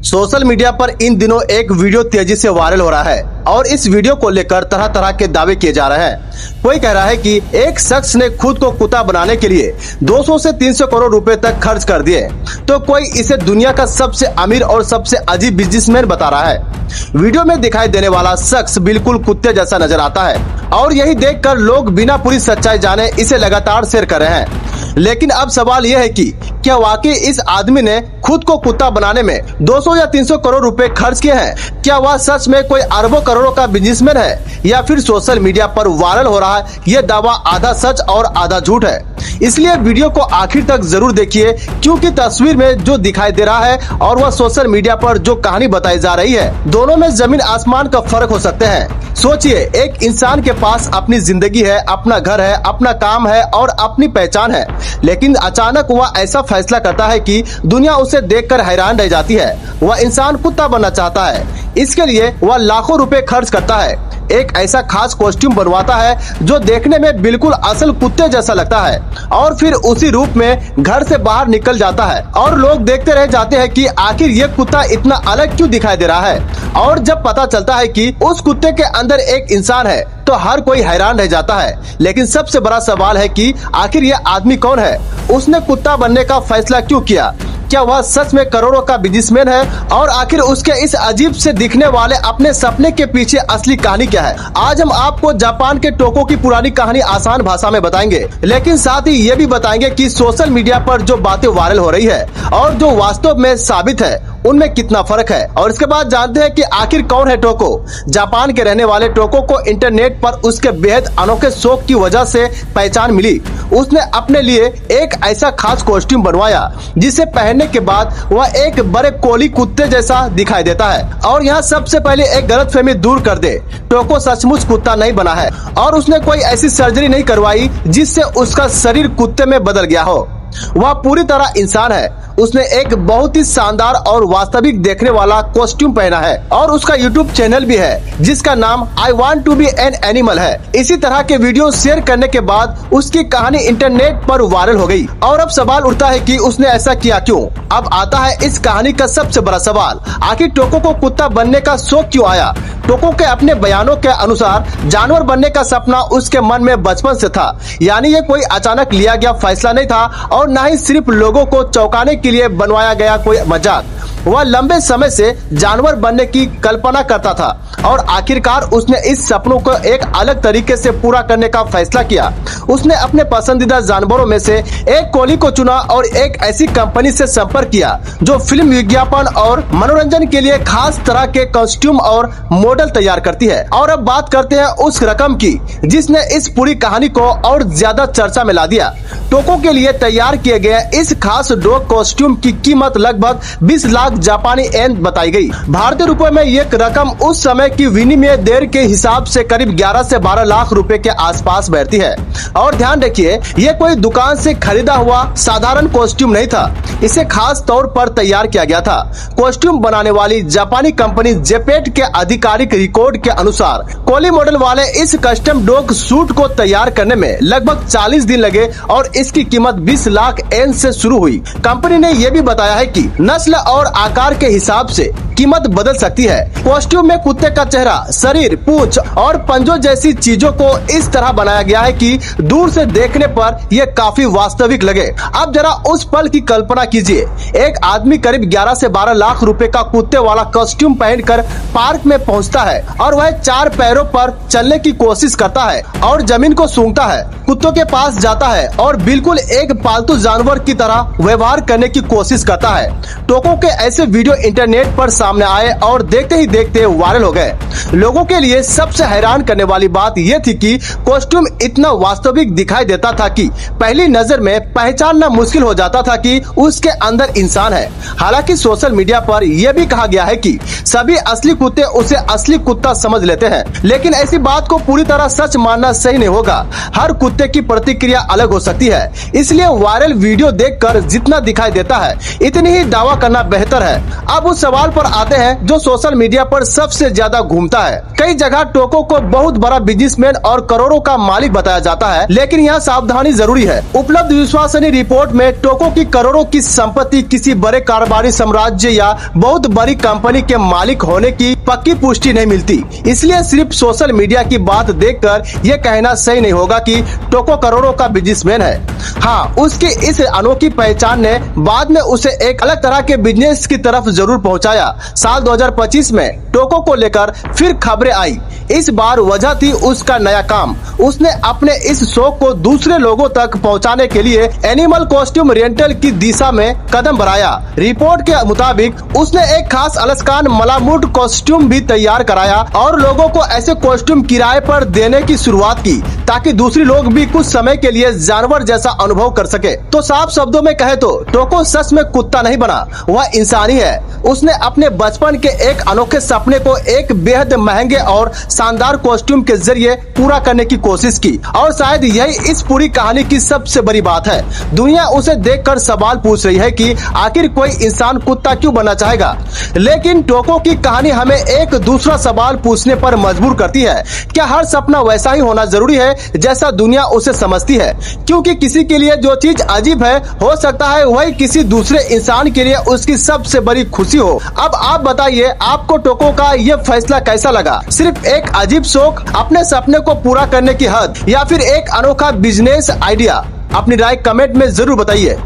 Social media पर इन दिनों एक वीडियो तेजी से वायरल हो रहा है और इस वीडियो को लेकर तरह तरह के दावे किए जा रहे हैं। कोई कह रहा है कि एक शख्स ने खुद को कुत्ता बनाने के लिए 200 से 300 करोड़ रुपए तक खर्च कर दिए, तो कोई इसे दुनिया का सबसे अमीर और सबसे अजीब बिजनेसमैन बता रहा है। वीडियो में दिखाई देने वाला शख्स बिल्कुल कुत्ते जैसा नजर आता है और यही देखकर लोग बिना पूरी सच्चाई जाने इसे लगातार शेयर कर रहे हैं। लेकिन अब सवाल यह है कि क्या वाकई इस आदमी ने खुद को कुत्ता बनाने में 200 या 300 करोड़ रुपए खर्च किए हैं? क्या वह सच में कोई अरबों करोड़ों का बिजनेसमैन है या फिर सोशल मीडिया पर वायरल हो रहा है ये दावा आधा सच और आधा झूठ है? इसलिए वीडियो को आखिर तक जरूर देखिए, क्योंकि तस्वीर में जो दिखाई दे रहा है और वह सोशल मीडिया पर जो कहानी बताई जा रही है, दोनों में जमीन आसमान का फर्क हो सकते हैं। सोचिए, एक इंसान के पास अपनी जिंदगी है, अपना घर है, अपना काम है और अपनी पहचान है, लेकिन अचानक वह ऐसा फैसला करता है कि दुनिया उसे देखकर हैरान रह जाती है। वह इंसान कुत्ता बनना चाहता है, इसके लिए वह लाखों रुपए खर्च करता है, एक ऐसा खास कॉस्ट्यूम बनवाता है जो देखने में बिल्कुल असल कुत्ते जैसा लगता है और फिर उसी रूप में घर से बाहर निकल जाता है और लोग देखते रह जाते हैं कि आखिर ये कुत्ता इतना अलग क्यों दिखाई दे रहा है। और जब पता चलता है कि उस कुत्ते के अंदर एक इंसान है तो हर कोई हैरान रह जाता है। लेकिन सबसे बड़ा सवाल है कि आखिर ये आदमी कौन है, उसने कुत्ता बनने का फैसला क्यों किया, क्या वह सच में करोड़ों का बिजनेसमैन है और आखिर उसके इस अजीब से दिखने वाले अपने सपने के पीछे असली कहानी क्या है। आज हम आपको जापान के टोको की पुरानी कहानी आसान भाषा में बताएंगे, लेकिन साथ ही ये भी बताएंगे कि सोशल मीडिया पर जो बातें वायरल हो रही है और जो वास्तव में साबित है उनमें कितना फर्क है। और इसके बाद जानते हैं कि आखिर कौन है टोको। जापान के रहने वाले टोको को इंटरनेट पर उसके बेहद अनोखे शौक की वजह से पहचान मिली। उसने अपने लिए एक ऐसा खास कॉस्ट्यूम बनवाया जिसे पहनने के बाद वह एक बड़े कोली कुत्ते जैसा दिखाई देता है। और यहाँ सबसे पहले एक गलतफहमी दूर कर दे, टोको सचमुच कुत्ता नहीं बना है और उसने कोई ऐसी सर्जरी नहीं करवाई जिससे उसका शरीर कुत्ते में बदल गया हो। वह पूरी तरह इंसान है। उसने एक बहुत ही शानदार और वास्तविक देखने वाला कॉस्ट्यूम पहना है और उसका यूट्यूब चैनल भी है जिसका नाम I want to be an animal है। इसी तरह के वीडियो शेयर करने के बाद उसकी कहानी इंटरनेट पर वायरल हो गई और अब सवाल उठता है कि उसने ऐसा किया क्यों। अब आता है इस कहानी का सबसे बड़ा सवाल, आखिर टोको को कुत्ता बनने का शौक क्यों आया। टोको के अपने बयानों के अनुसार जानवर बनने का सपना उसके मन में बचपन से था, यानी ये कोई अचानक लिया गया फैसला नहीं था और न ही सिर्फ लोगों को चौंकाने के लिए बनवाया गया कोई मजाक। वह लंबे समय से जानवर बनने की कल्पना करता था और आखिरकार उसने इस सपनों को एक अलग तरीके से पूरा करने का फैसला किया। उसने अपने पसंदीदा जानवरों में से एक कोली को चुना और एक ऐसी कंपनी से संपर्क किया जो फिल्म, विज्ञापन और मनोरंजन के लिए खास तरह के कॉस्ट्यूम और मॉडल तैयार करती है। और अब बात करते हैं उस रकम की जिसने इस पूरी कहानी को और ज्यादा चर्चा में ला दिया। टोको के लिए तैयार किए गए इस खास डॉग कॉस्ट्यूम की कीमत लगभग 20 लाख जापानी येन बताई गई। भारतीय रुपए में ये रकम उस समय की विनिमय दर के हिसाब से करीब 11 से 12 लाख रुपए के आसपास बैठती है। और ध्यान रखिए, ये कोई दुकान से खरीदा हुआ साधारण कॉस्ट्यूम नहीं था, इसे खास तौर पर तैयार किया गया था। कॉस्ट्यूम बनाने वाली जापानी कंपनी जेपेट के आधिकारिक रिकॉर्ड के अनुसार कोली मॉडल वाले इस कस्टम डॉग सूट को तैयार करने में लगभग 40 दिन लगे और इसकी कीमत 20 लाख येन से शुरू हुई। कंपनी ने यह भी बताया है कि नस्ल और आकार के हिसाब से कीमत बदल सकती है। कॉस्ट्यूम में कुत्ते का चेहरा, शरीर, पूंछ और पंजों जैसी चीजों को इस तरह बनाया गया है कि दूर से देखने पर यह काफी वास्तविक लगे। अब जरा उस पल की कल्पना कीजिए, एक आदमी करीब 11 से 12 लाख रुपए का कुत्ते वाला कॉस्ट्यूम पहनकर पार्क में पहुंचता है और वह 4 पैरों पर चलने की कोशिश करता है और जमीन को सूंघता है, कुत्तों के पास जाता है और बिल्कुल एक पालतू जानवर की तरह व्यवहार करने की कोशिश करता है। टोको के ऐसे वीडियो इंटरनेट पर सामने आए और देखते ही देखते वायरल हो गए। लोगों के लिए सबसे हैरान करने वाली बात यह थी कि कॉस्ट्यूम इतना वास्तविक दिखाई देता था कि पहली नजर में पहचानना मुश्किल हो जाता था कि उसके अंदर इंसान है। हालांकि सोशल मीडिया पर यह भी कहा गया है कि सभी असली कुत्ते उसे असली कुत्ता समझ लेते हैं, लेकिन ऐसी बात को पूरी तरह सच मानना सही नहीं होगा। हर कुत्ते की प्रतिक्रिया अलग हो सकती है, इसलिए वायरल वीडियो देखकर जितना दिखाई देता है इतनी ही दावा करना बेहतर है। अब उस सवाल पर आते हैं जो सोशल मीडिया पर सबसे ज्यादा घूमता है। कई जगह टोको को बहुत बड़ा बिजनेसमैन और करोड़ों का मालिक बताया जाता है, लेकिन यहाँ सावधानी जरूरी है। उपलब्ध विश्वसनीय रिपोर्ट में टोको की करोड़ों की संपत्ति किसी बड़े कारोबारी साम्राज्य या बहुत बड़ी कंपनी के मालिक होने की पक्की पुष्टि नहीं मिलती। इसलिए सिर्फ सोशल मीडिया की बात देखकर ये कहना सही नहीं होगा कि टोको करोड़ों का बिजनेसमैन है। हाँ, उसकी इस अनोखी पहचान ने बाद में उसे एक अलग तरह के बिजनेस की तरफ जरूर पहुंचाया। साल 2025 में टोको को लेकर फिर खबरें आई। इस बार वजह थी उसका नया काम। उसने अपने इस शौक को दूसरे लोगों तक पहुंचाने के लिए एनिमल कॉस्ट्यूम रेंटल की दिशा में कदम बढ़ाया। रिपोर्ट के मुताबिक उसने एक खास अलास्कान मलामुट कॉस्ट्यूम भी तैयार कराया और लोगों को ऐसे कॉस्ट्यूम किराए पर देने की शुरुआत की, ताकि दूसरे लोग भी कुछ समय के लिए जानवर जैसा अनुभव कर सके। तो साफ शब्दों में कहे तो टोको सच में कुत्ता नहीं बना, वह इंसानी है। उसने अपने बचपन के एक अनोखे सपने को एक बेहद महंगे और शानदार कॉस्ट्यूम के जरिए पूरा करने की कोशिश की, और शायद यही इस पूरी कहानी की सबसे बड़ी बात है। दुनिया उसे देखकर सवाल पूछ रही है कि आखिर कोई इंसान कुत्ता क्यों बनना चाहेगा, लेकिन टोको की कहानी हमें एक दूसरा सवाल पूछने पर मजबूर करती है। क्या हर सपना वैसा ही होना जरूरी है जैसा दुनिया उसे समझती है? क्योंकि किसी के लिए जो चीज अजीब है, हो सकता है वही किसी दूसरे इंसान के लिए उसकी सबसे बड़ी खुशी हो। अब आप बताइए, आपको टोको का ये फैसला कैसा लगा? सिर्फ एक अजीब शौक, अपने सपने को पूरा करने की हद, या फिर एक अनोखा बिजनेस आइडिया? अपनी राय कमेंट में जरूर बताइए।